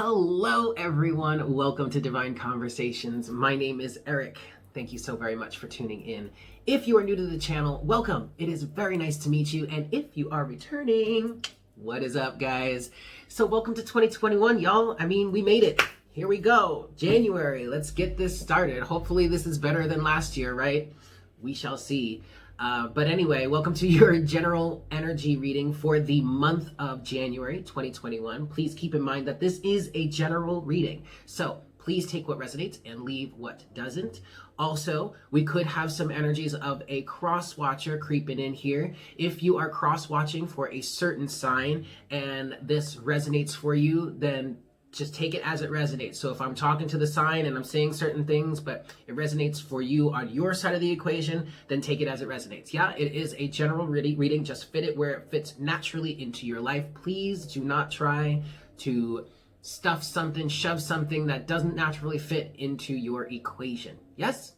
Hello, everyone. Welcome to Divine Conversations. My name is Eric. Thank you so very much for tuning in. If you are new to the channel, welcome. It is very nice to meet you. And if you are returning, what is up, guys? So welcome to 2021, y'all. We made it. Here we go. January. Let's get this started. Hopefully this is better than last year, right? We shall see. But anyway, welcome to your general energy reading for the month of January 2021. Please keep in mind that this is a general reading. So please take what resonates and leave what doesn't. Also, we could have some energies of a cross watcher creeping in here. If you are cross watching for a certain sign and this resonates for you, then just take it as it resonates. So if I'm talking to the sign and I'm saying certain things, but it resonates for you on your side of the equation, then take it as it resonates. Yeah, it is a general reading. Just fit it where it fits naturally into your life. Please do not try to stuff something, shove something that doesn't naturally fit into your equation. Yes?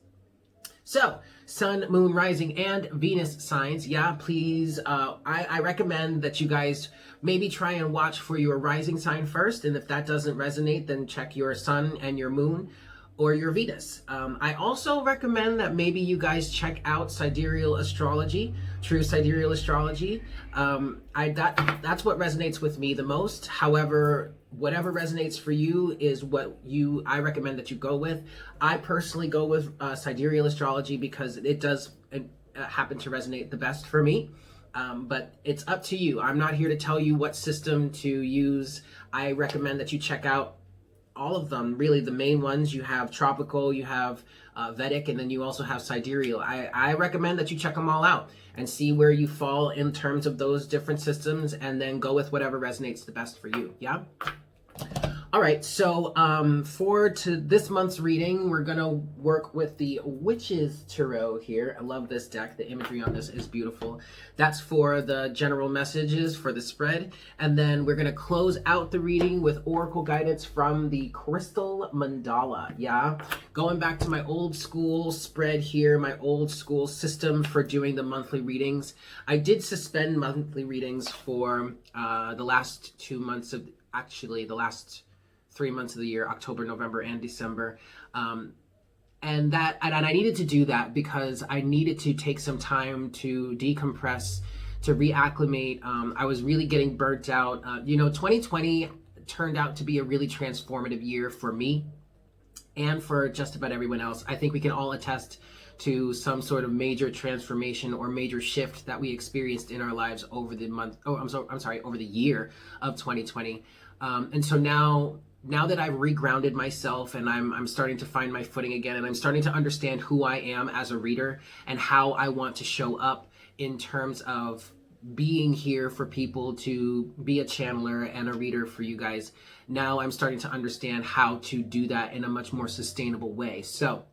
So, Sun, Moon, Rising, and Venus signs. Yeah, please, I recommend that you guys maybe try and watch for your rising sign first. And if that doesn't resonate, then check your Sun and your Moon or your Venus. I also recommend that maybe you guys check out sidereal astrology, true sidereal astrology. That's what resonates with me the most. However, whatever resonates for you is what I recommend that you go with. I personally go with sidereal astrology because it does happen to resonate the best for me. But it's up to you. I'm not here to tell you what system to use. I recommend that you check out all of them. Really, the main ones. You have tropical, you have Vedic, and then you also have sidereal. I recommend that you check them all out and see where you fall in terms of those different systems, and then go with whatever resonates the best for you. Yeah? All right, so for this month's reading, we're going to work with the Witch's Tarot here. I love this deck. The imagery on this is beautiful. That's for the general messages for the spread. And then we're going to close out the reading with Oracle guidance from the Crystal Mandala. Yeah, going back to my old school spread here, my old school system for doing the monthly readings. I did suspend monthly readings for the last 2 months of, actually the last 3 months of the year, October, November, and December. And I needed to do that because I needed to take some time to decompress, to reacclimate. I was really getting burnt out. 2020 turned out to be a really transformative year for me and for just about everyone else. I think we can all attest to some sort of major transformation or major shift that we experienced in our lives over the over the year of 2020. And so now that I've regrounded myself and I'm starting to find my footing again, and I'm starting to understand who I am as a reader and how I want to show up in terms of being here for people, to be a channeler and a reader for you guys. Now I'm starting to understand how to do that in a much more sustainable way. So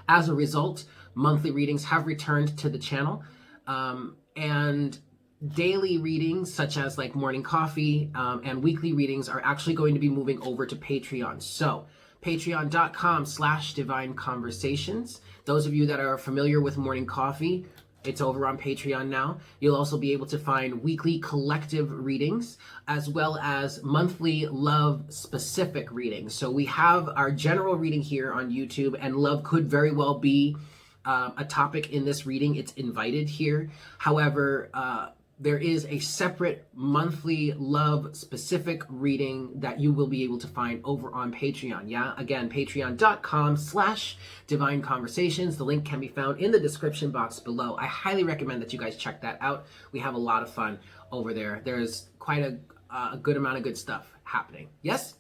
as a result, monthly readings have returned to the channel, and daily readings such as like morning coffee and weekly readings are actually going to be moving over to Patreon. So patreon.com/divine conversations. Those of you that are familiar with morning coffee, it's over on Patreon now. You'll also be able to find weekly collective readings as well as monthly love specific readings. So we have our general reading here on YouTube, and love could very well be a topic in this reading. It's invited here. However, there is a separate monthly love specific reading that you will be able to find over on Patreon. Yeah, again, patreon.com/divine conversations. The link can be found in the description box below. I highly recommend that you guys check that out. We have a lot of fun over there. There's quite a good amount of good stuff happening. Yes?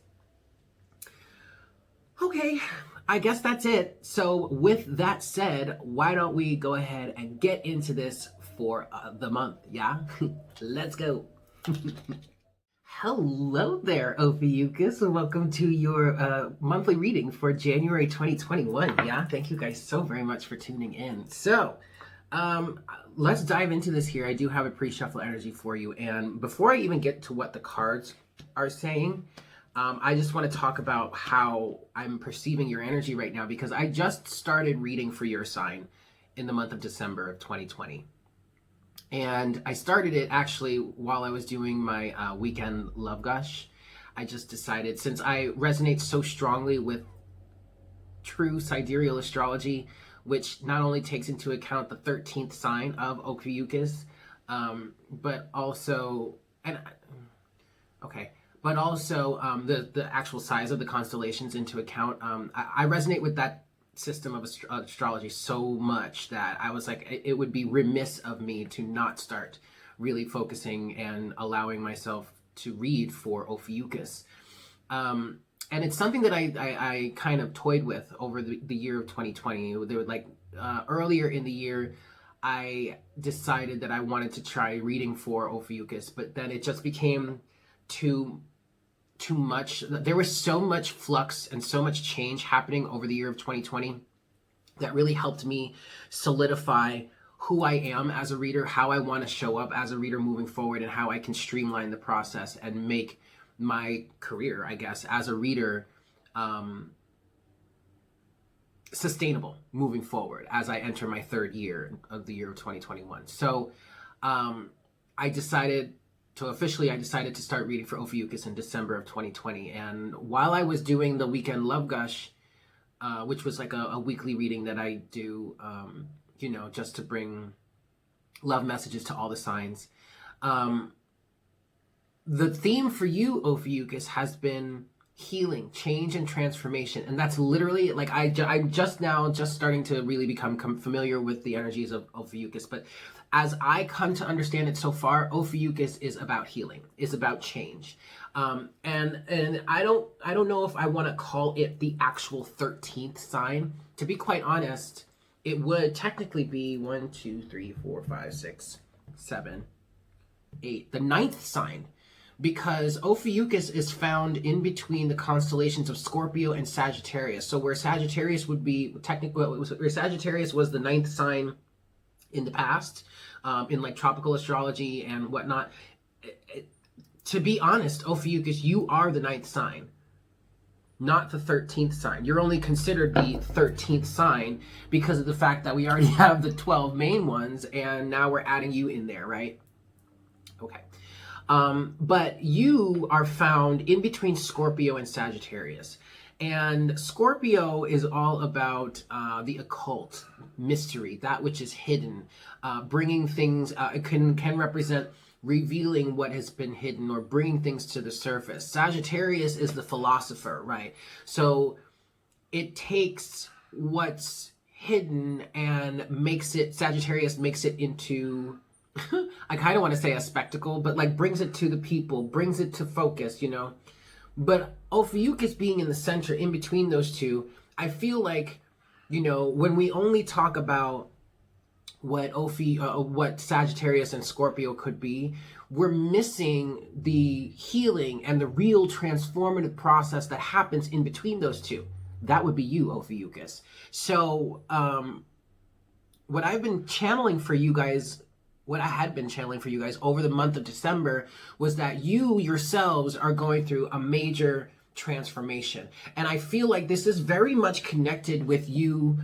Okay, I guess that's it. So with that said, why don't we go ahead and get into this for the month, yeah? Let's go. Hello there, Ophiuchus. Welcome to your monthly reading for January 2021, yeah? Thank you guys so very much for tuning in. So, let's dive into this here. I do have a pre-shuffle energy for you, and before I even get to what the cards are saying, I just want to talk about how I'm perceiving your energy right now, because I just started reading for your sign in the month of December of 2020. And I started it actually while I was doing my weekend love gush. I just decided, since I resonate so strongly with true sidereal astrology, which not only takes into account the 13th sign of Ophiuchus, but also, and okay, but also the actual size of the constellations into account. I resonate with that system of astrology so much that I was like, it would be remiss of me to not start really focusing and allowing myself to read for Ophiuchus. And it's something that I kind of toyed with over the year of 2020. There were like earlier in the year, I decided that I wanted to try reading for Ophiuchus, but then it just became too much. There was so much flux and so much change happening over the year of 2020 that really helped me solidify who I am as a reader, how I want to show up as a reader moving forward, and how I can streamline the process and make my career, I guess, as a reader sustainable moving forward as I enter my third year of the year of 2021. So I decided to start reading for Ophiuchus in December of 2020. And while I was doing the Weekend Love Gush, which was like a weekly reading that I do, just to bring love messages to all the signs, the theme for you, Ophiuchus, has been healing, change, and transformation. And that's literally, like, I'm just starting to really become familiar with the energies of Ophiuchus. But as I come to understand it so far, Ophiuchus is about healing, is about change. And I don't know if I want to call it the actual 13th sign. To be quite honest, it would technically be 1, 2, 3, 4, 5, 6, 7, 8, the 9th sign, because Ophiuchus is found in between the constellations of Scorpio and Sagittarius. So where Sagittarius would be technically, where Sagittarius was the 9th sign in the past, in like tropical astrology and whatnot. To be honest, Ophiuchus, you are the 9th sign, not the 13th sign. You're only considered the 13th sign because of the fact that we already have the 12 main ones, and now we're adding you in there, right? Okay. But you are found in between Scorpio and Sagittarius. And Scorpio is all about the occult, mystery, that which is hidden, bringing things, it can represent revealing what has been hidden or bringing things to the surface. Sagittarius is the philosopher, right? So it takes what's hidden and Sagittarius makes it into, I kind of want to say a spectacle, but like brings it to the people, brings it to focus, But Ophiuchus being in the center, in between those two, I feel like, when we only talk about what Sagittarius and Scorpio could be, we're missing the healing and the real transformative process that happens in between those two. That would be you, Ophiuchus. So, what I had been channeling for you guys over the month of December was that you yourselves are going through a major transformation. And I feel like this is very much connected with you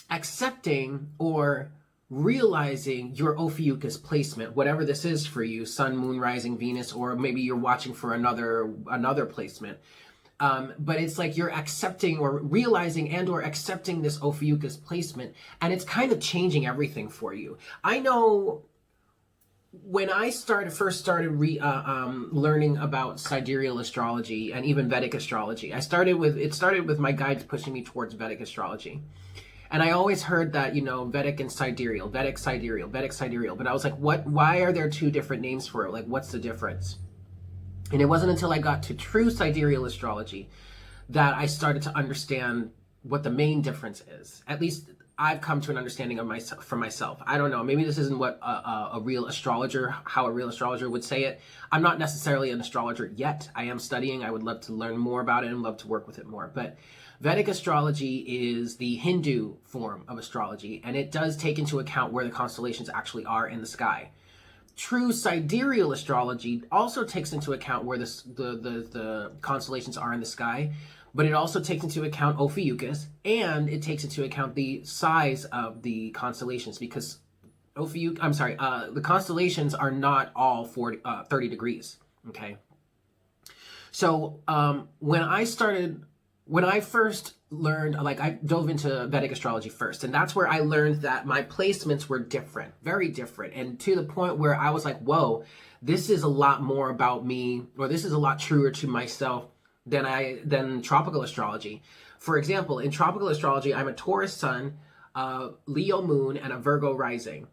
accepting or realizing your Ophiuchus placement, whatever this is for you, Sun, Moon, Rising, Venus, or maybe you're watching for another placement. But it's like you're accepting or realizing and or accepting this Ophiuchus placement, and it's kind of changing everything for you. I know when I first started learning about sidereal astrology and even Vedic astrology, it started with my guides pushing me towards Vedic astrology. And I always heard that, Vedic and sidereal, Vedic sidereal, Vedic sidereal. But I was like, why are there two different names for it? Like, what's the difference? And it wasn't until I got to true sidereal astrology that I started to understand what the main difference is. At least I've come to an understanding of for myself. I don't know. Maybe this isn't what how a real astrologer would say it. I'm not necessarily an astrologer yet. I am studying. I would love to learn more about it and love to work with it more. But Vedic astrology is the Hindu form of astrology, and it does take into account where the constellations actually are in the sky. True sidereal astrology also takes into account where the constellations are in the sky, but it also takes into account Ophiuchus, and it takes into account the size of the constellations, because the constellations are not all 30 degrees. Okay. So when I first learned, like I dove into Vedic astrology first, and that's where I learned that my placements were different, very different. And to the point where I was like, whoa, this is a lot more about me, or this is a lot truer to myself than tropical astrology. For example, in tropical astrology, I'm a Taurus sun, Leo moon, and a Virgo rising.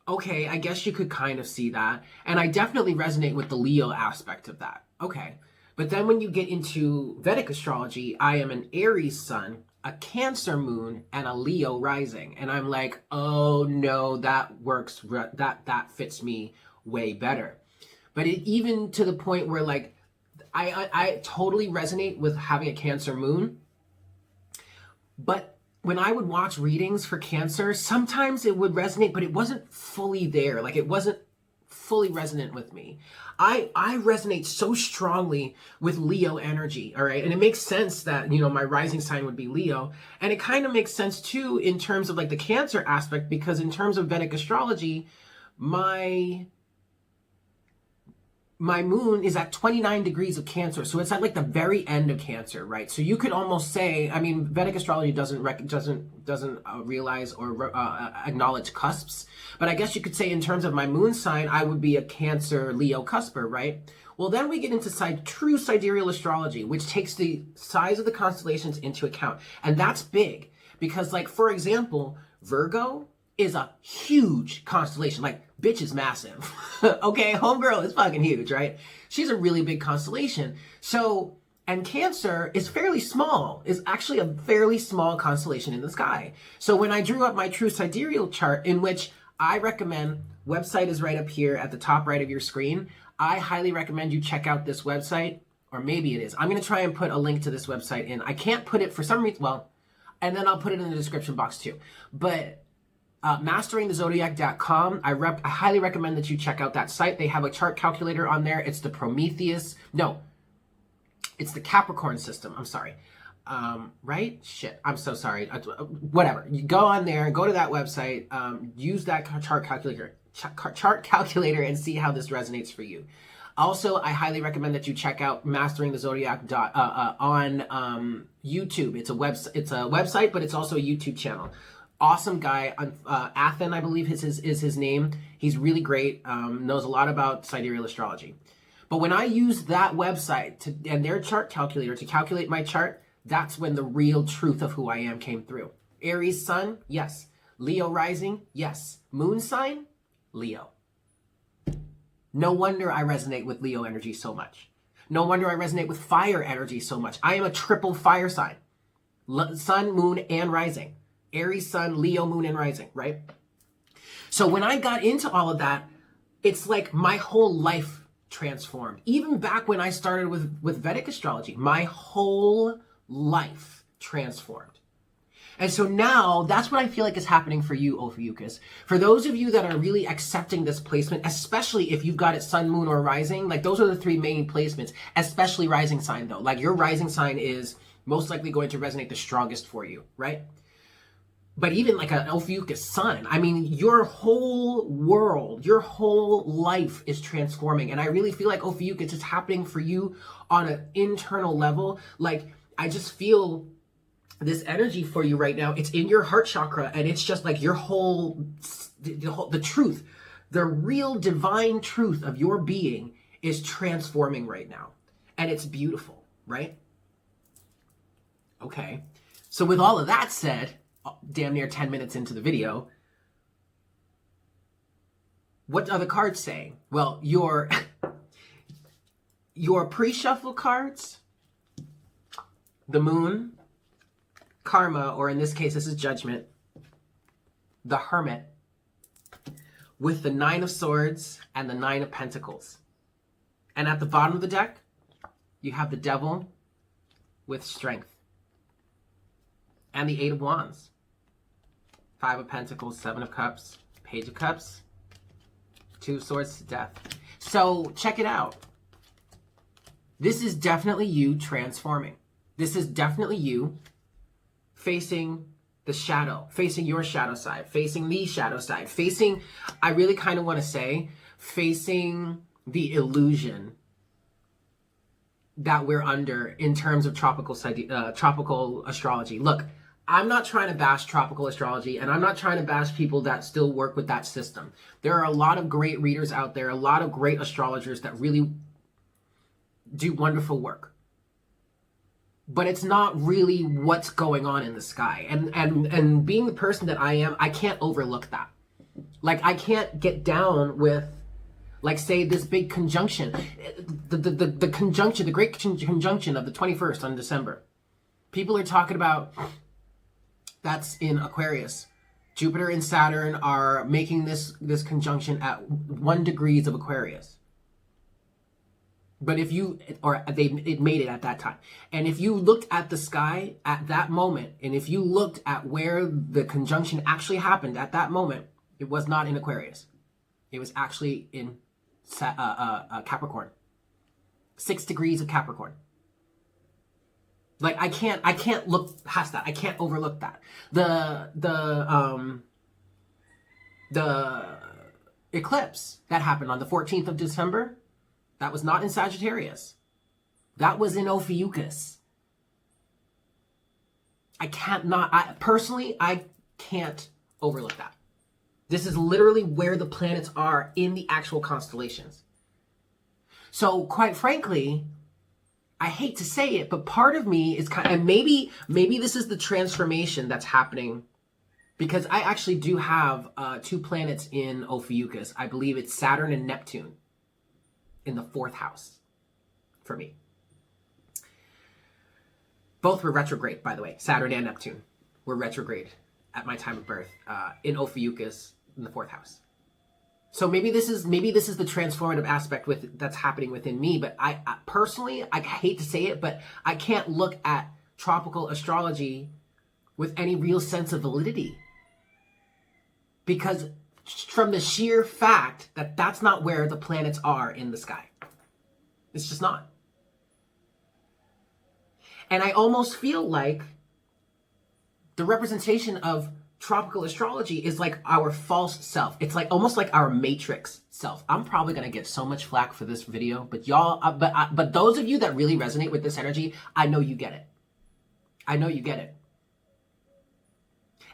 Okay, I guess you could kind of see that. And I definitely resonate with the Leo aspect of that. Okay. But then when you get into Vedic astrology, I am an Aries sun, a Cancer moon, and a Leo rising. And I'm like, oh no, that works. That fits me way better. But even to the point where like, I totally resonate with having a Cancer moon. But when I would watch readings for Cancer, sometimes it would resonate, but it wasn't fully there. Like it wasn't fully resonant with me. I resonate so strongly with Leo energy, all right? And it makes sense that, you know, my rising sign would be Leo. And it kind of makes sense too in terms of like the Cancer aspect, because in terms of Vedic astrology, my moon is at 29 degrees of Cancer. So it's at like the very end of Cancer, right? So you could almost say, I mean, Vedic astrology doesn't realize or acknowledge cusps. But I guess you could say in terms of my moon sign, I would be a Cancer Leo cusper, right? Well, then we get into true sidereal astrology, which takes the size of the constellations into account. And that's big because, like, for example, Virgo is a huge constellation. Like, bitch is massive. Okay, homegirl is fucking huge, right? She's a really big constellation. So, and Cancer is fairly small, is actually a fairly small constellation in the sky. So when I drew up my true sidereal chart, in which I recommend, website is right up here at the top right of your screen. I highly recommend you check out this website, or maybe it is. I'm going to try and put a link to this website in. I can't put it for some reason, well, and then I'll put it in the description box too. But masteringthezodiac.com. I highly recommend that you check out that site. They have a chart calculator on there. It's the Prometheus. No, it's the Capricorn system. I'm sorry. Right? Shit. I'm so sorry. Whatever. You go on there, go to that website, use that chart calculator and see how this resonates for you. Also, I highly recommend that you check out Mastering the Zodiac on YouTube. It's a website, but it's also a YouTube channel. Awesome guy. Athen, I believe is his name. He's really great. Knows a lot about sidereal astrology. But when I use that website and their chart calculator to calculate my chart, that's when the real truth of who I am came through. Aries sun, yes. Leo rising, yes. Moon sign, Leo. No wonder I resonate with Leo energy so much. No wonder I resonate with fire energy so much. I am a triple fire sign. Sun, moon, and rising. Aries sun, Leo moon, and rising, right? So when I got into all of that, it's like my whole life transformed. Even back when I started with Vedic astrology, my whole life transformed. And so now that's what I feel like is happening for you, Ophiuchus. For those of you that are really accepting this placement, especially if you've got it sun, moon, or rising, like those are the three main placements, especially rising sign though. Like your rising sign is most likely going to resonate the strongest for you, right? But even like an Ophiuchus sun, I mean, your whole world, your whole life is transforming. And I really feel like Ophiuchus is happening for you on an internal level. Like, I just feel this energy for you right now. It's in your heart chakra, and it's just like your the truth, the real divine truth of your being is transforming right now. And it's beautiful, right? Okay. So with all of that said, damn near 10 minutes into the video, what are the cards saying? Well, your pre-shuffle cards, the moon, karma, or in this case, this is judgment, the hermit, with the 9 of swords and the 9 of pentacles. And at the bottom of the deck, you have the devil with strength. And the 8 of wands. 5 of pentacles, 7 of cups, page of cups, 2 of swords to death. So check it out. This is definitely you transforming. This is definitely you facing the shadow, facing your shadow side, facing the shadow side, facing, I really kind of want to say, facing the illusion that we're under in terms of tropical astrology. Look, I'm not trying to bash tropical astrology, and I'm not trying to bash people that still work with that system. There are a lot of great readers out there, a lot of great astrologers that really do wonderful work. But it's not really what's going on in the sky. And being the person that I am, I can't overlook that. Like, I can't get down with, like, say, this big conjunction. The conjunction, the great conjunction of the 21st on December. People are talking about, that's in Aquarius. Jupiter and Saturn are making this conjunction at 1 degrees of Aquarius. But if you, or it made it at that time. And if you looked at the sky at that moment, and if you looked at where the conjunction actually happened at that moment, it was not in Aquarius. It was actually in Capricorn. 6 degrees of Capricorn. Like, I can't look past that. I can't overlook that. The eclipse that happened on the 14th of December, that was not in Sagittarius. That was in Ophiuchus. I can't overlook that. This is literally where the planets are in the actual constellations. So, quite frankly, I hate to say it, but part of me is kind of, and maybe this is the transformation that's happening, because I actually do have 2 planets in Ophiuchus. I believe it's Saturn and Neptune in the 4th house for me. Both were retrograde, by the way. Saturn and Neptune were retrograde at my time of birth in Ophiuchus in the 4th house. So maybe this is the transformative aspect that's happening within me. But I personally, I hate to say it, but I can't look at tropical astrology with any real sense of validity, because from the sheer fact that that's not where the planets are in the sky. It's just not. And I almost feel like the representation of tropical astrology is like our false self. It's like almost like our matrix self. I'm probably going to get so much flack for this video, but y'all, but those of you that really resonate with this energy, I know you get it. I know you get it.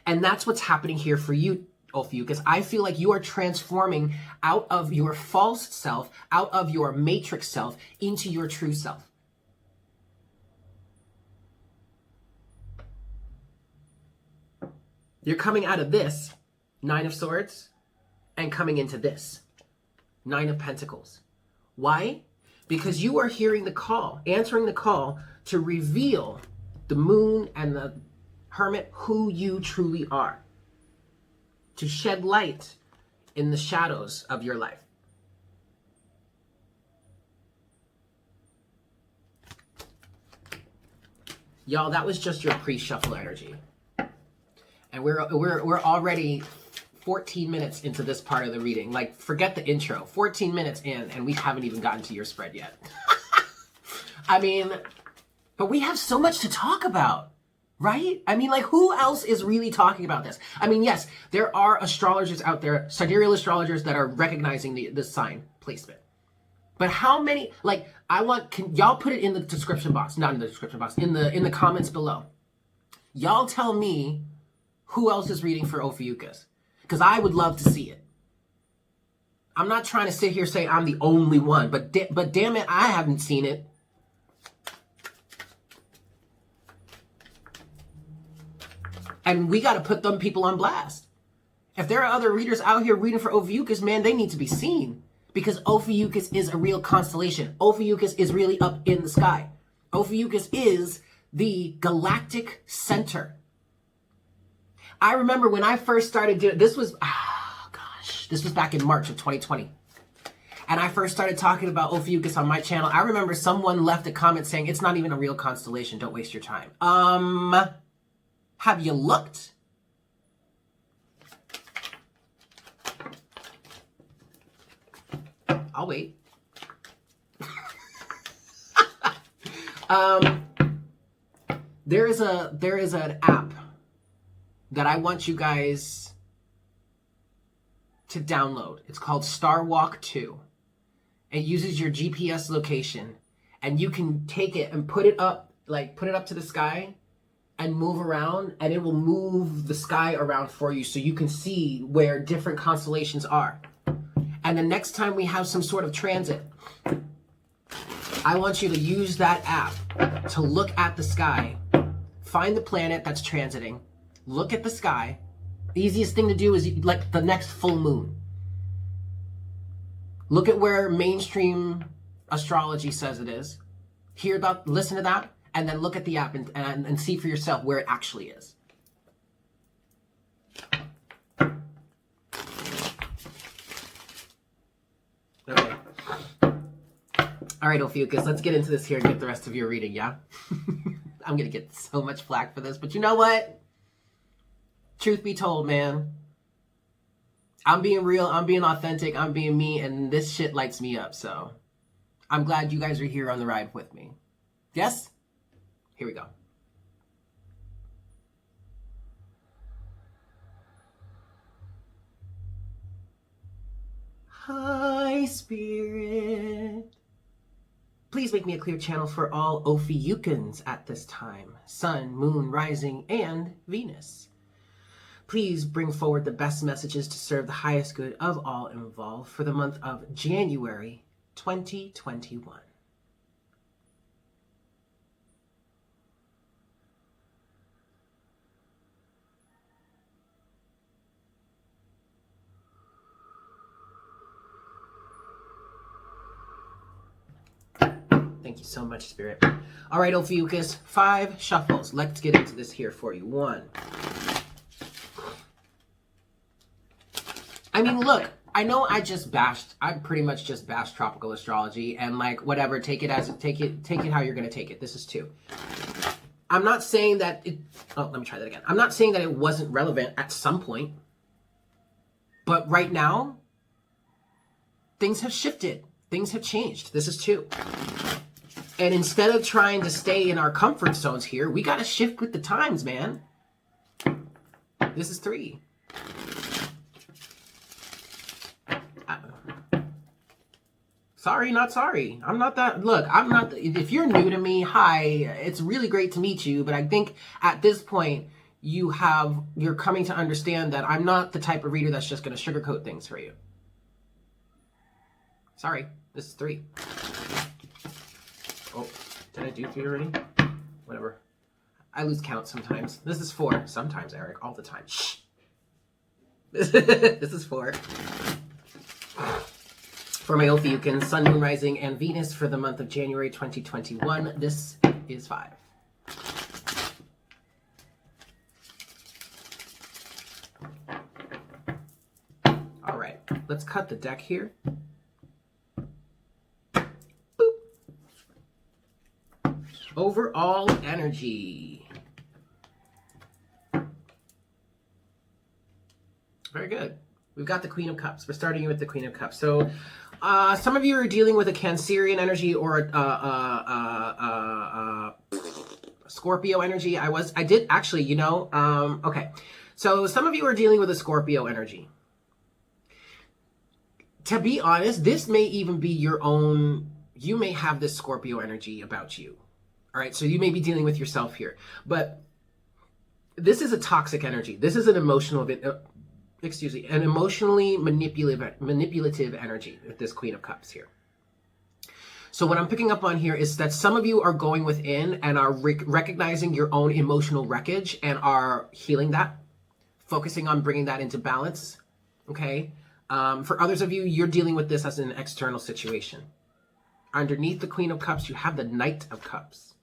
And that's what's happening here for you, Ophiuchus. I feel like you are transforming out of your false self, out of your matrix self, into your true self. You're coming out of this 9 of Swords and coming into this 9 of Pentacles. Why? Because you are hearing the call, answering the call to reveal the Moon and the Hermit who you truly are, to shed light in the shadows of your life. Y'all, that was just your pre-shuffle energy. And we're already 14 minutes into this part of the reading. Like, forget the intro. 14 minutes in, and we haven't even gotten to your spread yet. I mean, but we have so much to talk about, right? I mean, like, who else is really talking about this? I mean, yes, there are astrologers out there, sidereal astrologers, that are recognizing the sign placement. But how many, like, can y'all put it in the description box, not in the description box, in the comments below. Y'all tell me who else is reading for Ophiuchus, because I would love to see it. I'm not trying to sit here saying I'm the only one, but damn it, I haven't seen it. And we got to put them people on blast. If there are other readers out here reading for Ophiuchus, man, they need to be seen, because Ophiuchus is a real constellation. Ophiuchus is really up in the sky. Ophiuchus is the galactic center. I remember when I first started doing this was back in March of 2020. And I first started talking about Ophiuchus on my channel. I remember someone left a comment saying, it's not even a real constellation, don't waste your time. Have you looked? I'll wait. There is an app that I want you guys to download. It's called Star Walk 2. It uses your GPS location, and you can take it and put it up, like put it up to the sky and move around, and it will move the sky around for you so you can see where different constellations are. And the next time we have some sort of transit, I want you to use that app to look at the sky, find the planet that's transiting, look at the sky. The easiest thing to do is like the next full moon. Look at where mainstream astrology says it is. Listen to that, and then look at the app and see for yourself where it actually is. Okay. All right, Ophiuchus, let's get into this here and get the rest of your reading, yeah? I'm going to get so much flack for this, but you know what? Truth be told, man. I'm being real, I'm being authentic, I'm being me, and this shit lights me up, so I'm glad you guys are here on the ride with me. Yes? Here we go. Hi, Spirit. Please make me a clear channel for all Ophiuchans at this time. Sun, Moon, Rising, and Venus. Please bring forward the best messages to serve the highest good of all involved for the month of January 2021. Thank you so much, Spirit. All right, Ophiuchus, 5 shuffles. Let's get into this here for you. 1. I mean, look, I know I pretty much just bashed tropical astrology and like whatever, take it how you're going to take it. This is 2. I'm not saying that let me try that again. I'm not saying that it wasn't relevant at some point, but right now, things have shifted. Things have changed. This is 2. And instead of trying to stay in our comfort zones here, we got to shift with the times, man. This is 3. Sorry, not sorry. I'm not that. Look, I'm not. If you're new to me, hi. It's really great to meet you. But I think at this point, you're coming to understand that I'm not the type of reader that's just going to sugarcoat things for you. Sorry, this is 3. Oh, did I do 3 already? Whatever. I lose count sometimes. This is 4. Sometimes, Eric. All the time. Shh. This is 4. For my Ophiuchans, Sun, Moon, Rising, and Venus for the month of January 2021. This is 5. All right, let's cut the deck here. Boop. Overall energy. Very good. We've got the Queen of Cups. We're starting with the Queen of Cups. So some of you are dealing with a Cancerian energy or a Scorpio energy. I did actually, okay. So some of you are dealing with a Scorpio energy. To be honest, this may even be your own, you may have this Scorpio energy about you. All right, so you may be dealing with yourself here. But this is a toxic energy. This is an an emotionally manipulative energy with this Queen of Cups here. So what I'm picking up on here is that some of you are going within and are recognizing your own emotional wreckage and are healing that, focusing on bringing that into balance, okay? For others of you, you're dealing with this as an external situation. Underneath the Queen of Cups, you have the Knight of Cups.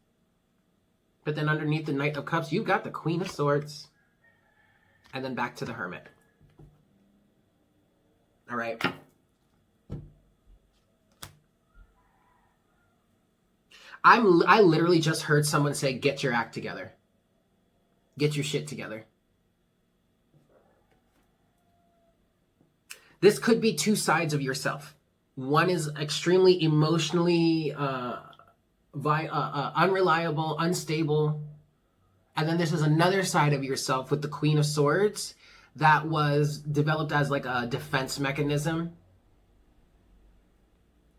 But then underneath the Knight of Cups, you've got the Queen of Swords, and then back to the Hermit. All right. I literally just heard someone say, get your act together. Get your shit together. This could be 2 sides of yourself. One is extremely emotionally unreliable, unstable. And then this is another side of yourself with the Queen of Swords that was developed as like a defense mechanism.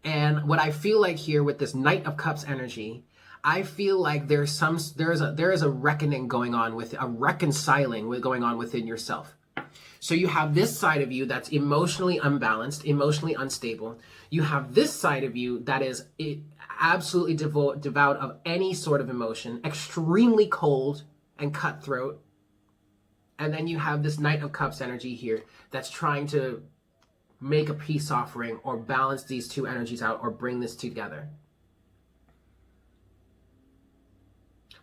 And what I feel like here with this Knight of Cups energy, I feel like there is a reckoning going on with a reconciling going on within yourself. So you have this side of you that's emotionally unbalanced, emotionally unstable. You have this side of you that is absolutely devout of any sort of emotion, extremely cold and cutthroat. And then you have this Knight of Cups energy here that's trying to make a peace offering or balance these two energies out or bring this together.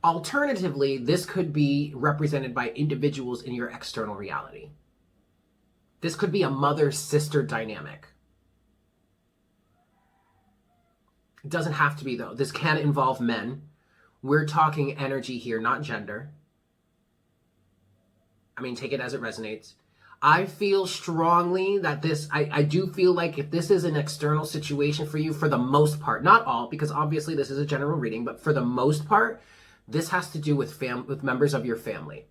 Alternatively, this could be represented by individuals in your external reality. This could be a mother-sister dynamic. It doesn't have to be, though. This can involve men. We're talking energy here, not gender. I mean, take it as it resonates. I feel strongly that this, I do feel like if this is an external situation for you, for the most part, not all, because obviously this is a general reading, but for the most part, this has to do with members of your family.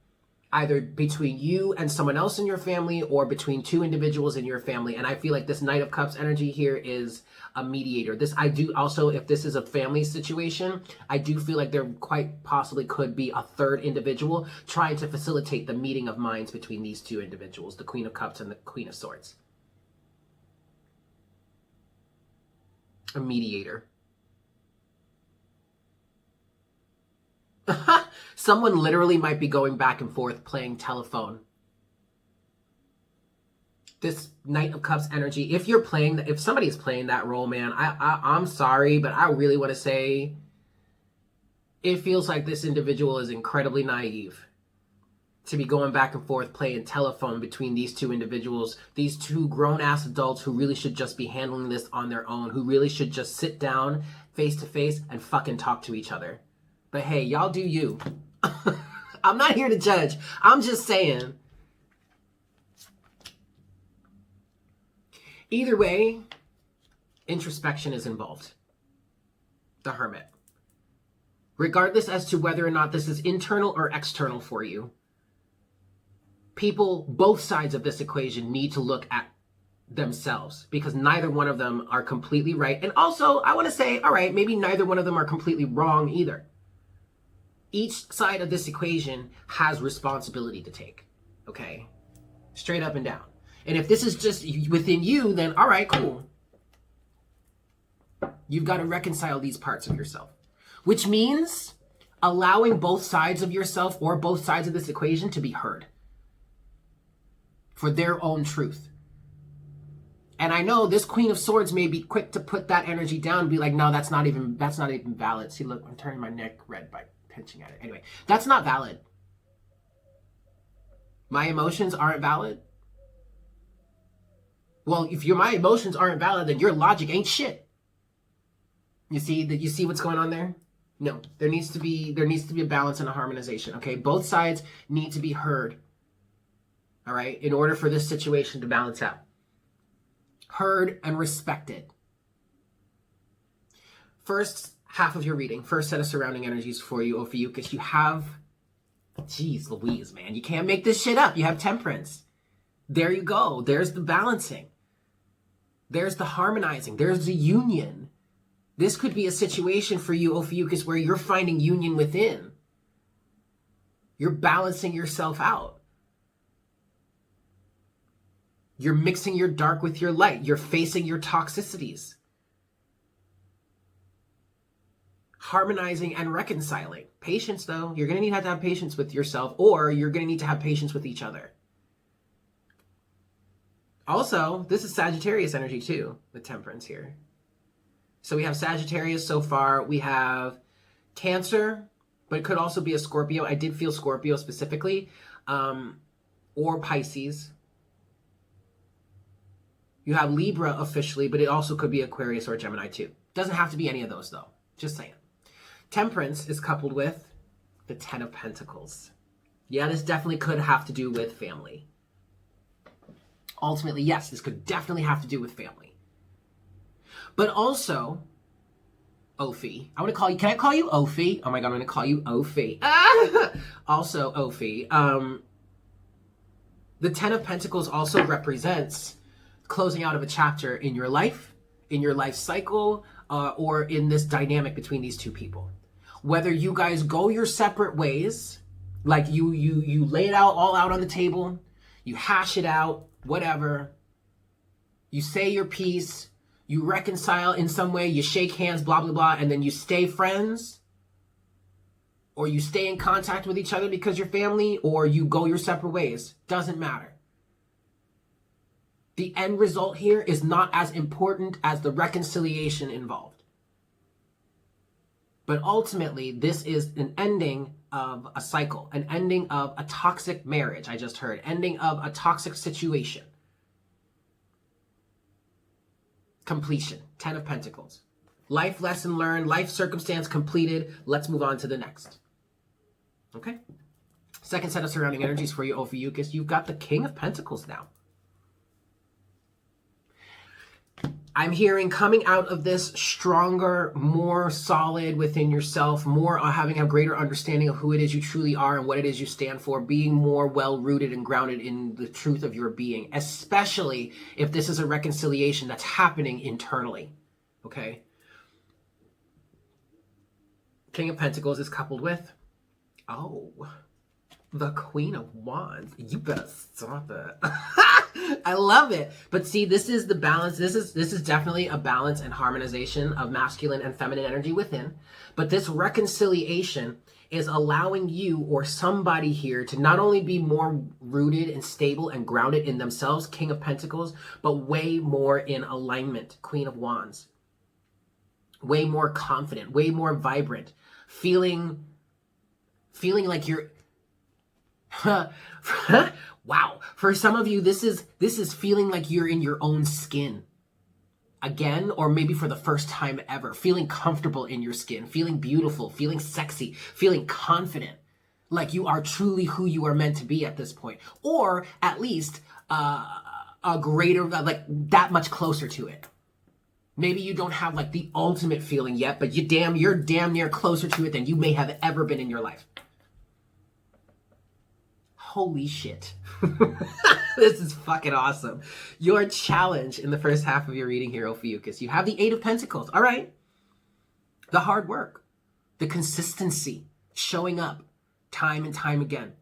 Either between you and someone else in your family or between two individuals in your family. And I feel like this Knight of Cups energy here is a mediator. I do also, if this is a family situation, I do feel like there quite possibly could be a third individual trying to facilitate the meeting of minds between these two individuals, the Queen of Cups and the Queen of Swords. A mediator. Someone literally might be going back and forth playing telephone. This Knight of Cups energy, if somebody's playing that role, man, I'm sorry, but I really want to say it feels like this individual is incredibly naive to be going back and forth playing telephone between these two individuals, these two grown-ass adults who really should just be handling this on their own, who really should just sit down face to face and fucking talk to each other. But hey, y'all do you. I'm not here to judge. I'm just saying. Either way, introspection is involved. The Hermit. Regardless as to whether or not this is internal or external for you, people, both sides of this equation, need to look at themselves because neither one of them are completely right. And also, I want to say, all right, maybe neither one of them are completely wrong either. Each side of this equation has responsibility to take, okay? Straight up and down. And if this is just within you, then all right, cool. You've got to reconcile these parts of yourself, which means allowing both sides of yourself or both sides of this equation to be heard for their own truth. And I know this Queen of Swords may be quick to put that energy down and be like, no, that's not even valid. See, look, I'm turning my neck red by pinching at it. Anyway, that's not valid. My emotions aren't valid. Well, if my emotions aren't valid, then your logic ain't shit. You see what's going on there? No, there needs to be a balance and a harmonization. Okay, both sides need to be heard. All right, in order for this situation to balance out. Heard and respected. First half of your reading, first set of surrounding energies for you, Ophiuchus. You have, geez Louise, man, you can't make this shit up. You have Temperance. There you go. There's the balancing. There's the harmonizing. There's the union. This could be a situation for you, Ophiuchus, where you're finding union within. You're balancing yourself out. You're mixing your dark with your light. You're facing your toxicities. Harmonizing and reconciling. Patience, though. You're going to need to have patience with yourself, or you're going to need to have patience with each other. Also, this is Sagittarius energy, too, with Temperance here. So we have Sagittarius so far. We have Cancer, but it could also be a Scorpio. I did feel Scorpio specifically. Or Pisces. You have Libra officially, but it also could be Aquarius or Gemini, too. Doesn't have to be any of those, though. Just saying. Temperance is coupled with the Ten of Pentacles. Yeah, this definitely could have to do with family. Ultimately, yes, this could definitely have to do with family. But also, Ophi. I want to call you, can I call you Ophi? Oh my God, I'm going to call you Ophi. Also, Ophi. The Ten of Pentacles also represents closing out of a chapter in your life. in your life cycle or in this dynamic between these two people. Whether you guys go your separate ways, like you lay it out all out on the table, you hash it out, whatever, you say your piece, you reconcile in some way, you shake hands, blah, blah, blah, and then you stay friends, or you stay in contact with each other because you're family, or you go your separate ways. Doesn't matter. The end result here is not as important as the reconciliation involved. But ultimately, this is an ending of a cycle, an ending of a toxic marriage, I just heard, ending of a toxic situation. Completion, 10 of Pentacles. Life lesson learned, life circumstance completed. Let's move on to the next. Okay? Second set of surrounding energies for you, Ophiuchus. You've got the King of Pentacles now. I'm hearing coming out of this stronger, more solid within yourself, more having a greater understanding of who it is you truly are and what it is you stand for, being more well-rooted and grounded in the truth of your being, especially if this is a reconciliation that's happening internally, okay? King of Pentacles is coupled with, the Queen of Wands. You better stop it. I love it. But see, this is the balance. This is definitely a balance and harmonization of masculine and feminine energy within. But this reconciliation is allowing you or somebody here to not only be more rooted and stable and grounded in themselves, King of Pentacles, but way more in alignment, Queen of Wands. Way more confident, way more vibrant, feeling like you're wow. For some of you, this is feeling like you're in your own skin again, or maybe for the first time ever, feeling comfortable in your skin, feeling beautiful, feeling sexy, feeling confident, like you are truly who you are meant to be at this point, or at least a greater, like that much closer to it. Maybe you don't have like the ultimate feeling yet, but you're damn near closer to it than you may have ever been in your life. Holy shit. This is fucking awesome. Your challenge in the first half of your reading here, Ophiuchus, you have the 8 of Pentacles. All right. The hard work, the consistency, showing up time and time again,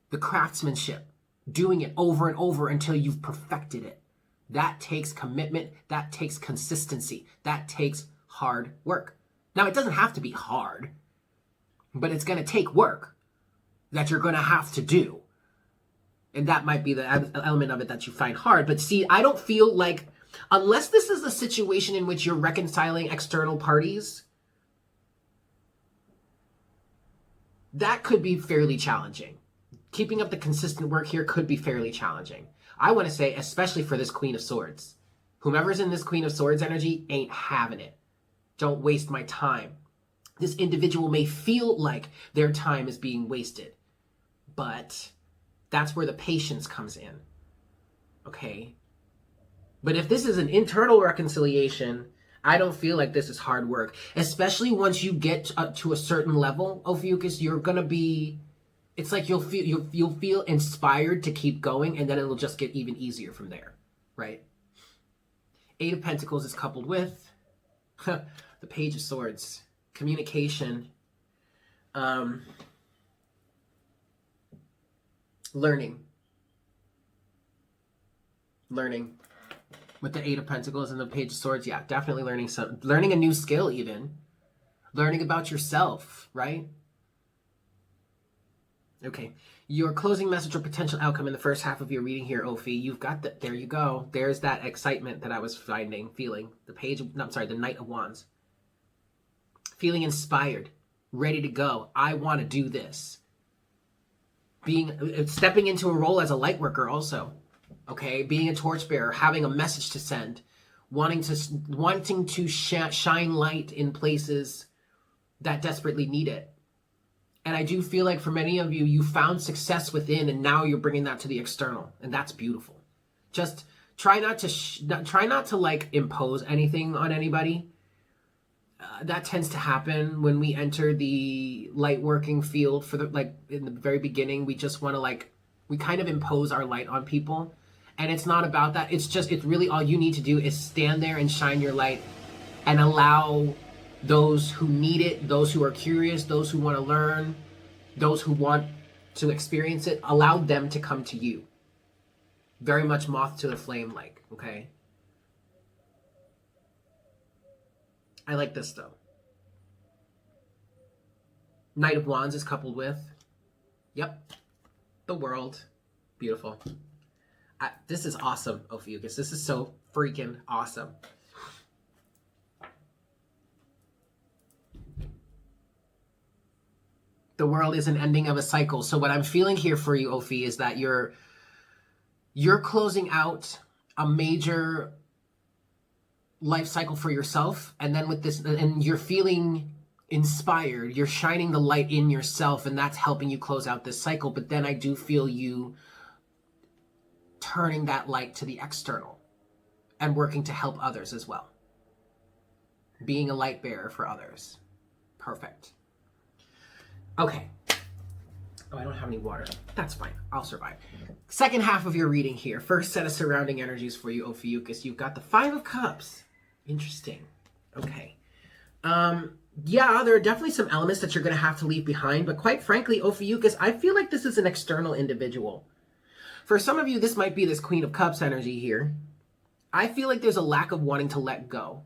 the craftsmanship, doing it over and over until you've perfected it. That takes commitment. That takes consistency. That takes hard work. Now, it doesn't have to be hard, but it's going to take work that you're going to have to do. And that might be the element of it that you find hard. But see, I don't feel like, unless this is a situation in which you're reconciling external parties, that could be fairly challenging. Keeping up the consistent work here could be fairly challenging. I want to say, especially for this Queen of Swords. Whomever's in this Queen of Swords energy ain't having it. Don't waste my time. This individual may feel like their time is being wasted, but that's where the patience comes in, okay? But if this is an internal reconciliation, I don't feel like this is hard work, especially once you get up to a certain level, Ophiuchus, you're going to be, it's like you'll feel inspired to keep going, and then it'll just get even easier from there, right? 8 of Pentacles is coupled with the Page of Swords. Communication, learning with the 8 of Pentacles and the Page of Swords. Yeah, definitely learning a new skill, even learning about yourself, right? Okay, your closing message or potential outcome in the first half of your reading here, Ophi. You've got that. There you go. There's that excitement that I was feeling. The Knight of Wands. Feeling inspired, ready to go. I want to do this. Stepping into a role as a light worker also. Okay, being a torchbearer, having a message to send, wanting to shine light in places that desperately need it. And I do feel like for many of you, you found success within, and now you're bringing that to the external, and that's beautiful. Just try not to like impose anything on anybody. That tends to happen when we enter the light working field in the very beginning. We just want to we kind of impose our light on people. And it's not about that. It's really all you need to do is stand there and shine your light and allow those who need it, those who are curious, those who want to learn, those who want to experience it, allow them to come to you. Very much moth to the flame like, okay? I like this though. Knight of Wands is coupled with, yep, the World. Beautiful. This is awesome, Ophiuchus. This is so freaking awesome. The World is an ending of a cycle. So what I'm feeling here for you, Ophi, is that you're closing out a major life cycle for yourself, and then with this, and you're feeling inspired, you're shining the light in yourself, and that's helping you close out this cycle. But then I do feel you turning that light to the external and working to help others as well, being a light bearer for others. Perfect. Okay. Oh, I don't have any water. That's fine. I'll survive. Second half of your reading here. First set of surrounding energies for you, Ophiuchus. You've got the Five of Cups. Interesting. Okay. Yeah, there are definitely some elements that you're going to have to leave behind. But quite frankly, Ophiuchus, I feel like this is an external individual. For some of you, this might be this Queen of Cups energy here. I feel like there's a lack of wanting to let go.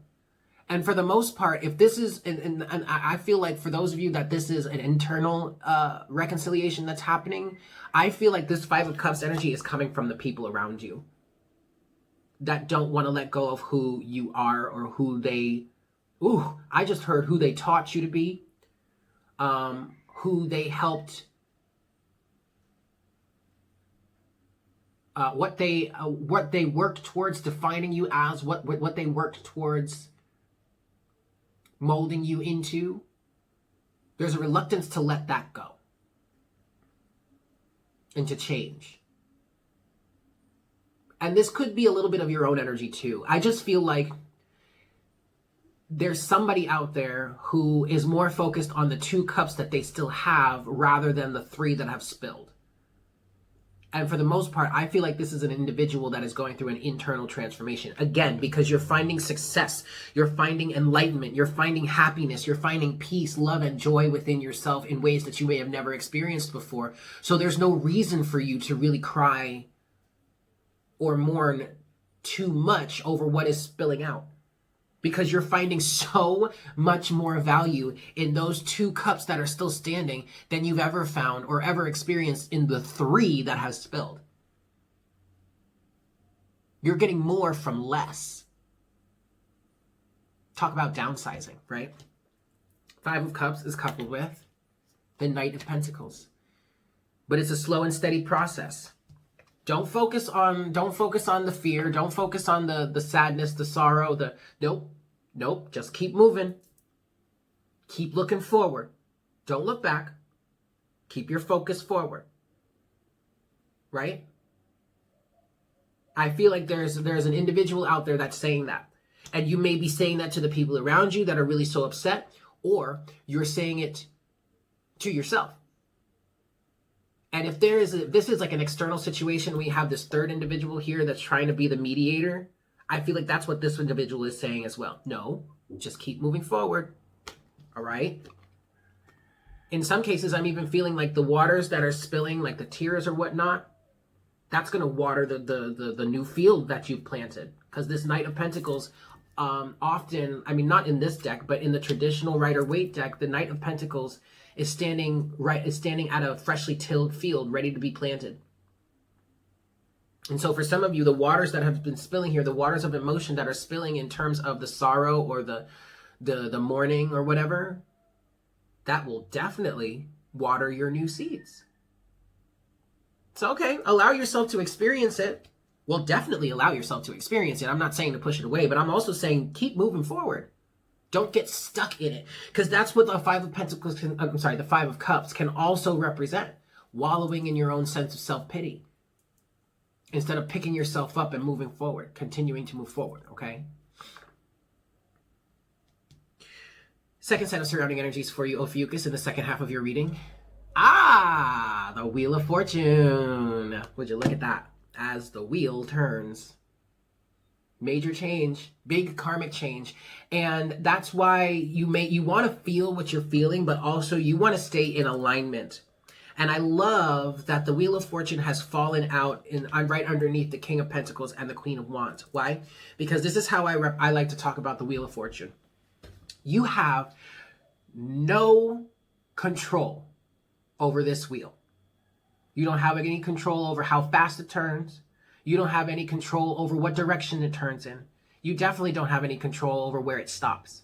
And for the most part, if this is, and I feel like for those of you that this is an internal reconciliation that's happening, I feel like this Five of Cups energy is coming from the people around you that don't want to let go of who you are or who they, I just heard who they taught you to be, who they helped, what they worked towards defining you as, what they worked towards molding you into. There's a reluctance to let that go and to change. And this could be a little bit of your own energy too. I just feel like there's somebody out there who is more focused on the 2 cups that they still have rather than the 3 that have spilled. And for the most part, I feel like this is an individual that is going through an internal transformation. Again, because you're finding success, you're finding enlightenment, you're finding happiness, you're finding peace, love, and joy within yourself in ways that you may have never experienced before. So there's no reason for you to really cry or mourn too much over what is spilling out. Because you're finding so much more value in those 2 cups that are still standing than you've ever found or ever experienced in the 3 that has spilled. You're getting more from less. Talk about downsizing, right? 5 of Cups is coupled with the Knight of Pentacles. But it's a slow and steady process. Don't focus on the fear. Don't focus on the sadness, the sorrow, nope. Just keep moving. Keep looking forward. Don't look back. Keep your focus forward. Right? I feel like there's an individual out there that's saying that. And you may be saying that to the people around you that are really so upset, or you're saying it to yourself. And if this is like an external situation, we have this third individual here that's trying to be the mediator, I feel like that's what this individual is saying as well. No, just keep moving forward. All right? In some cases, I'm even feeling like the waters that are spilling, like the tears or whatnot, that's going to water the new field that you've planted. Because this Knight of Pentacles, often, I mean, not in this deck, but in the traditional Rider-Waite deck, the Knight of Pentacles is standing at a freshly tilled field ready to be planted. And so for some of you, the waters that have been spilling here, the waters of emotion that are spilling in terms of the sorrow or the mourning or whatever, that will definitely water your new seeds. So, okay, allow yourself to experience it. Well, definitely allow yourself to experience it. I'm not saying to push it away, but I'm also saying keep moving forward. Don't get stuck in it, because that's what the Five of Pentacles the Five of Cups can also represent. Wallowing in your own sense of self-pity. Instead of picking yourself up and moving forward, continuing to move forward, okay? Second set of surrounding energies for you, Ophiuchus, in the second half of your reading. The Wheel of Fortune. Would you look at that? as the wheel turns. Major change, big karmic change. And that's why you want to feel what you're feeling, but also you want to stay in alignment. And I love that the Wheel of Fortune has fallen out right underneath the King of Pentacles and the Queen of Wands. Why? Because this is how I like to talk about the Wheel of Fortune. You have no control over this wheel. You don't have any control over how fast it turns. You don't have any control over what direction it turns in. You definitely don't have any control over where it stops.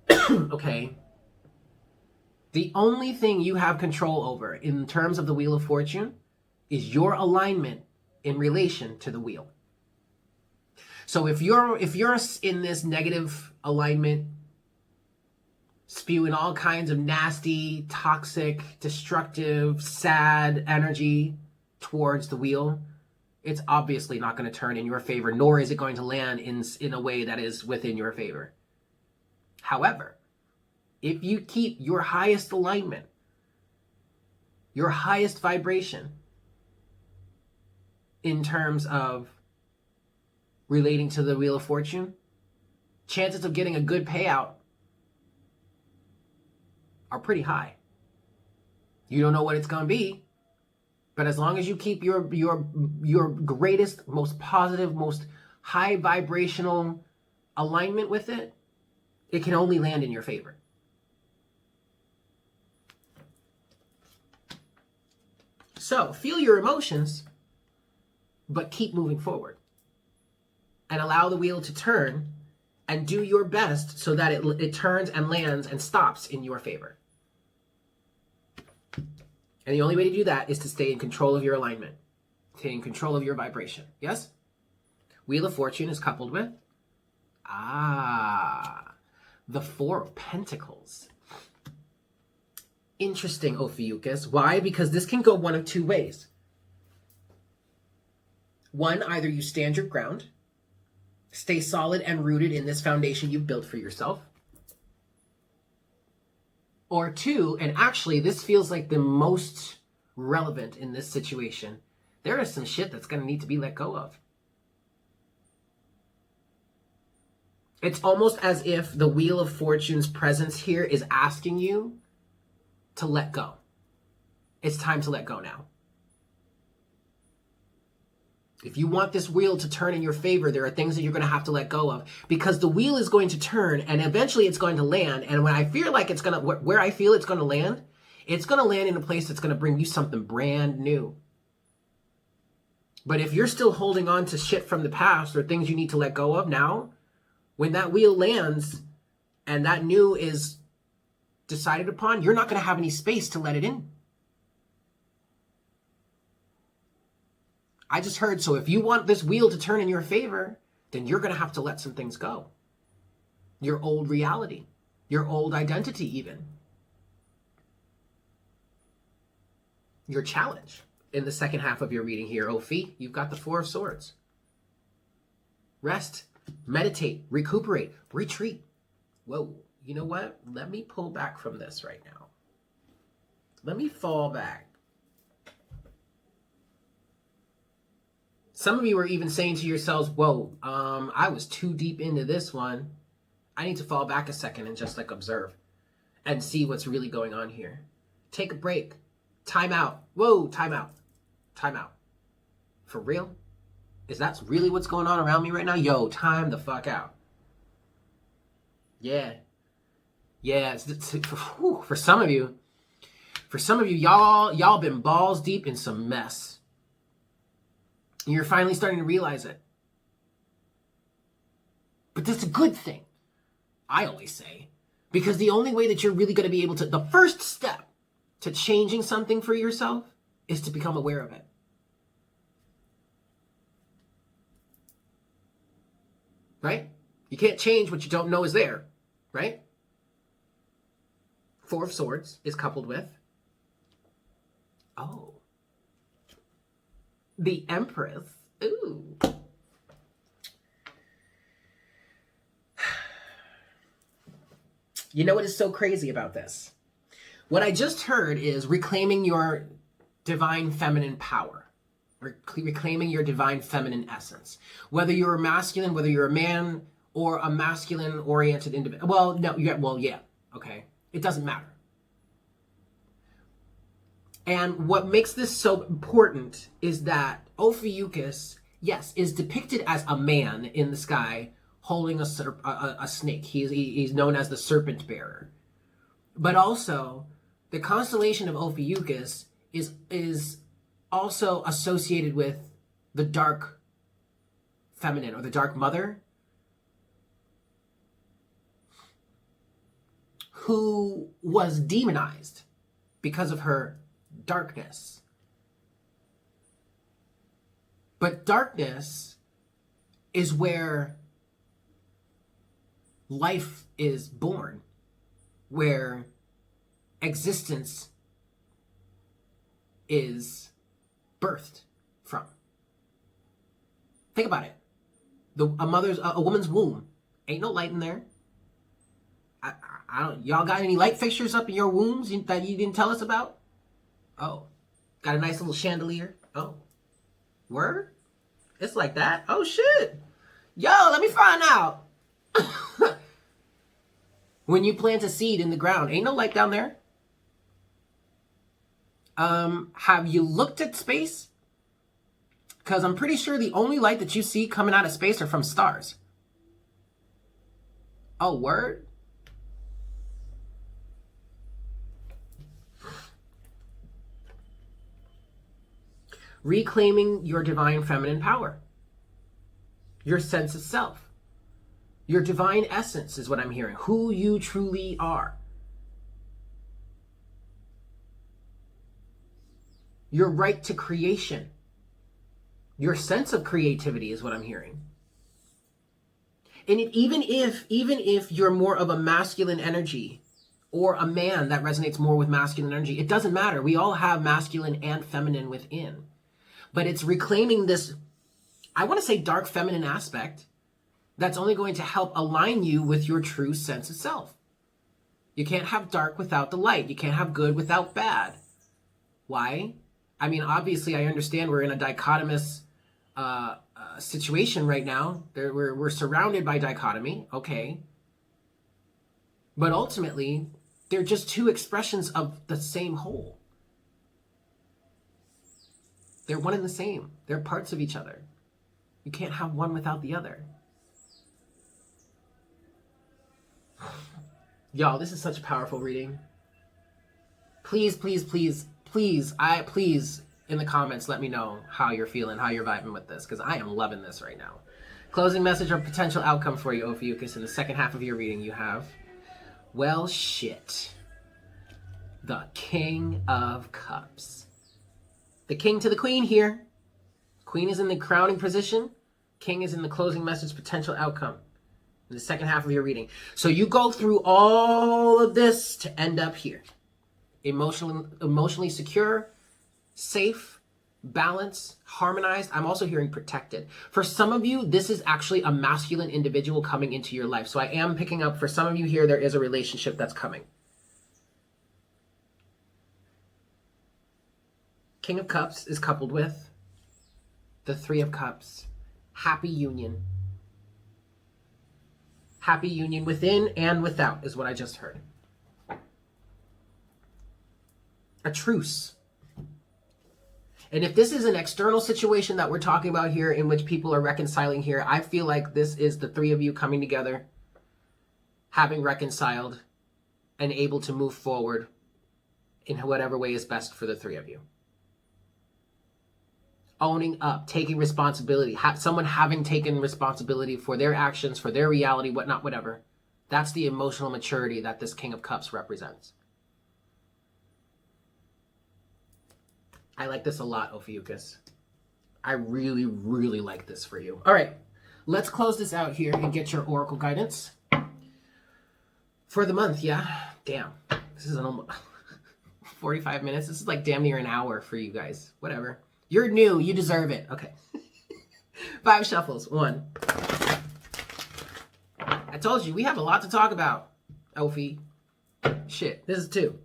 Okay? The only thing you have control over in terms of the Wheel of Fortune is your alignment in relation to the wheel. So if you're in this negative alignment, spewing all kinds of nasty, toxic, destructive, sad energy towards the wheel, it's obviously not going to turn in your favor, nor is it going to land in a way that is within your favor. However, if you keep your highest alignment, your highest vibration in terms of relating to the Wheel of Fortune, chances of getting a good payout are pretty high. You don't know what it's going to be, but as long as you keep your greatest, most positive, most high vibrational alignment with it, it can only land in your favor. So feel your emotions, but keep moving forward. And allow the wheel to turn and do your best so that it turns and lands and stops in your favor. And the only way to do that is to stay in control of your alignment. Stay in control of your vibration. Yes? Wheel of Fortune is coupled with the Four of Pentacles. Interesting, Ophiuchus. Why? Because this can go one of two ways. One, either you stand your ground, stay solid and rooted in this foundation you've built for yourself. Or two, and actually this feels like the most relevant in this situation, there is some shit that's going to need to be let go of. It's almost as if the Wheel of Fortune's presence here is asking you to let go. It's time to let go now. If you want this wheel to turn in your favor, there are things that you're going to have to let go of, because the wheel is going to turn and eventually it's going to land. And when I feel like it's going to, where I feel it's going to land in a place that's going to bring you something brand new. But if you're still holding on to shit from the past or things you need to let go of now, when that wheel lands and that new is decided upon, you're not going to have any space to let it in. I just heard, so if you want this wheel to turn in your favor, then you're going to have to let some things go. Your old reality, your old identity even. Your challenge in the second half of your reading here, Ophi, you've got the Four of Swords. Rest, meditate, recuperate, retreat. Whoa, you know what? Let me pull back from this right now. Let me fall back. Some of you are even saying to yourselves, whoa, I was too deep into this one. I need to fall back a second and just observe and see what's really going on here. Take a break. Time out. Whoa, time out. Time out. For real? Is that really what's going on around me right now? Yo, time the fuck out. Yeah. Yeah, for some of you, y'all been balls deep in some mess. You're finally starting to realize it. But that's a good thing, I always say. Because the only way that you're really going to be able to, the first step to changing something for yourself is to become aware of it. Right? You can't change what you don't know is there. Right? Four of Swords is coupled with, the Empress. Ooh. You know what is so crazy about this? What I just heard is reclaiming your divine feminine power. reclaiming your divine feminine essence. Whether you're a masculine, whether you're a man, or a masculine-oriented individual. Well, no, yeah, okay. It doesn't matter. And what makes this so important is that Ophiuchus, yes, is depicted as a man in the sky holding a snake. He's known as the serpent bearer. But also, the constellation of Ophiuchus is also associated with the dark feminine, or the dark mother, who was demonized because of her darkness. But darkness is where life is born, where existence is birthed from. Think about it. A woman's womb. Ain't no light in there. I don't. Y'all got any light fixtures up in your wombs that you didn't tell us about? Oh, got a nice little chandelier. Oh, word? It's like that? Oh shit! Yo, let me find out. When you plant a seed in the ground, ain't no light down there. Have you looked at space? Because I'm pretty sure the only light that you see coming out of space are from stars. Oh, word? Reclaiming your divine feminine power. Your sense of self. Your divine essence is what I'm hearing. Who you truly are. Your right to creation. Your sense of creativity is what I'm hearing. And even if you're more of a masculine energy, or a man that resonates more with masculine energy, it doesn't matter. We all have masculine and feminine within. But it's reclaiming this, I want to say, dark feminine aspect that's only going to help align you with your true sense of self. You can't have dark without the light. You can't have good without bad. Why? I mean, obviously, I understand we're in a dichotomous situation right now. We're surrounded by dichotomy, okay. But ultimately, they're just two expressions of the same whole. They're one and the same. They're parts of each other. You can't have one without the other. Y'all, this is such a powerful reading. Please, please, please, please, please, in the comments, let me know how you're feeling, how you're vibing with this, because I am loving this right now. Closing message or potential outcome for you, Ophiuchus. In the second half of your reading, you have, well, shit. The King of Cups. The king to the queen here. Queen is in the crowning position. King is in the closing message, potential outcome. In the second half of your reading. So you go through all of this to end up here. Emotionally secure, safe, balanced, harmonized. I'm also hearing protected. For some of you, this is actually a masculine individual coming into your life. So I am picking up, for some of you here, there is a relationship that's coming. King of Cups is coupled with the Three of Cups. Happy union. Happy union within and without is what I just heard. A truce. And if this is an external situation that we're talking about here, in which people are reconciling here, I feel like this is the three of you coming together, having reconciled, and able to move forward in whatever way is best for the three of you. Owning up, taking responsibility, someone having taken responsibility for their actions, for their reality, whatnot, whatever. That's the emotional maturity that this King of Cups represents. I like this a lot, Ophiuchus. I really, really like this for you. All right, let's close this out here and get your oracle guidance for the month. Yeah, damn, this is an almost 45 minutes. This is like damn near an hour for you guys. Whatever. You're new. You deserve it. Okay. 5 shuffles. 1. I told you, we have a lot to talk about, Ophi. Shit. This is 2.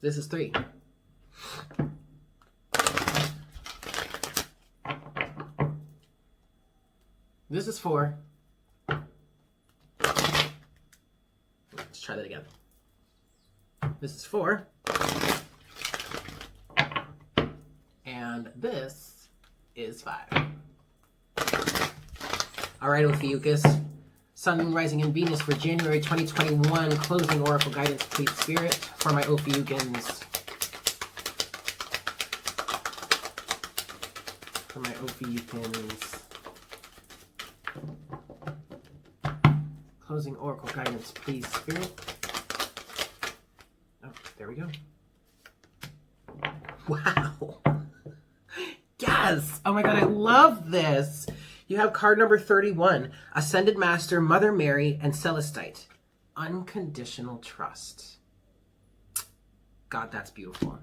This is 3. This is 4. Let's try that again. This is 4. And this is 5. All right, Ophiuchus. Sun, Moon, Rising, and Venus for January 2021. Closing oracle guidance, please, Spirit, for my Ophiuchans. For my Ophiuchans. Closing oracle guidance, please, Spirit. Oh, there we go. Wow. Yes. Oh my God, I love this. You have card number 31, Ascended Master, Mother Mary, and Celestite. Unconditional trust. God, that's beautiful.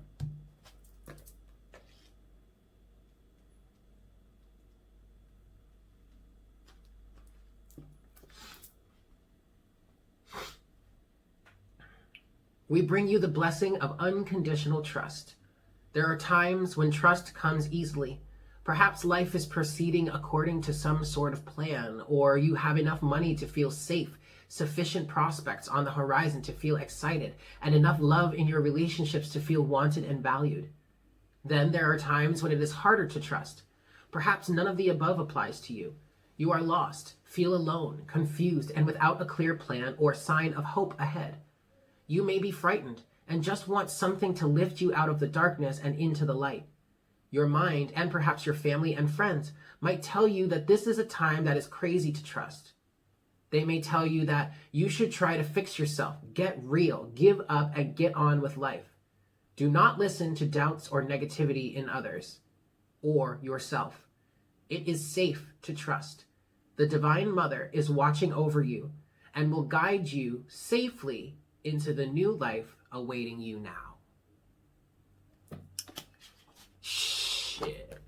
We bring you the blessing of unconditional trust. There are times when trust comes easily. Perhaps life is proceeding according to some sort of plan, or you have enough money to feel safe, sufficient prospects on the horizon to feel excited, and enough love in your relationships to feel wanted and valued. Then there are times when it is harder to trust. Perhaps none of the above applies to you. You are lost, feel alone, confused, and without a clear plan or sign of hope ahead. You may be frightened and just want something to lift you out of the darkness and into the light. Your mind, and perhaps your family and friends, might tell you that this is a time that is crazy to trust. They may tell you that you should try to fix yourself, get real, give up, and get on with life. Do not listen to doubts or negativity in others or yourself. It is safe to trust. The Divine Mother is watching over you and will guide you safely into the new life awaiting you now. Shit.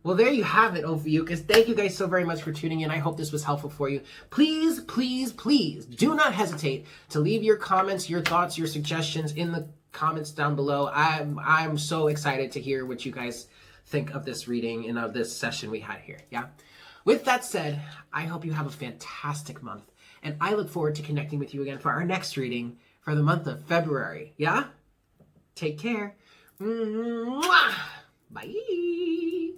Well, there you have it, Ophiuchus. Thank you guys so very much for tuning in. I hope this was helpful for you. Please, please, please do not hesitate to leave your comments, your thoughts, your suggestions in the comments down below. I'm so excited to hear what you guys think of this reading and of this session we had here. Yeah. With that said, I hope you have a fantastic month, and I look forward to connecting with you again for our next reading for the month of February. Yeah? Take care. Mwah! Bye.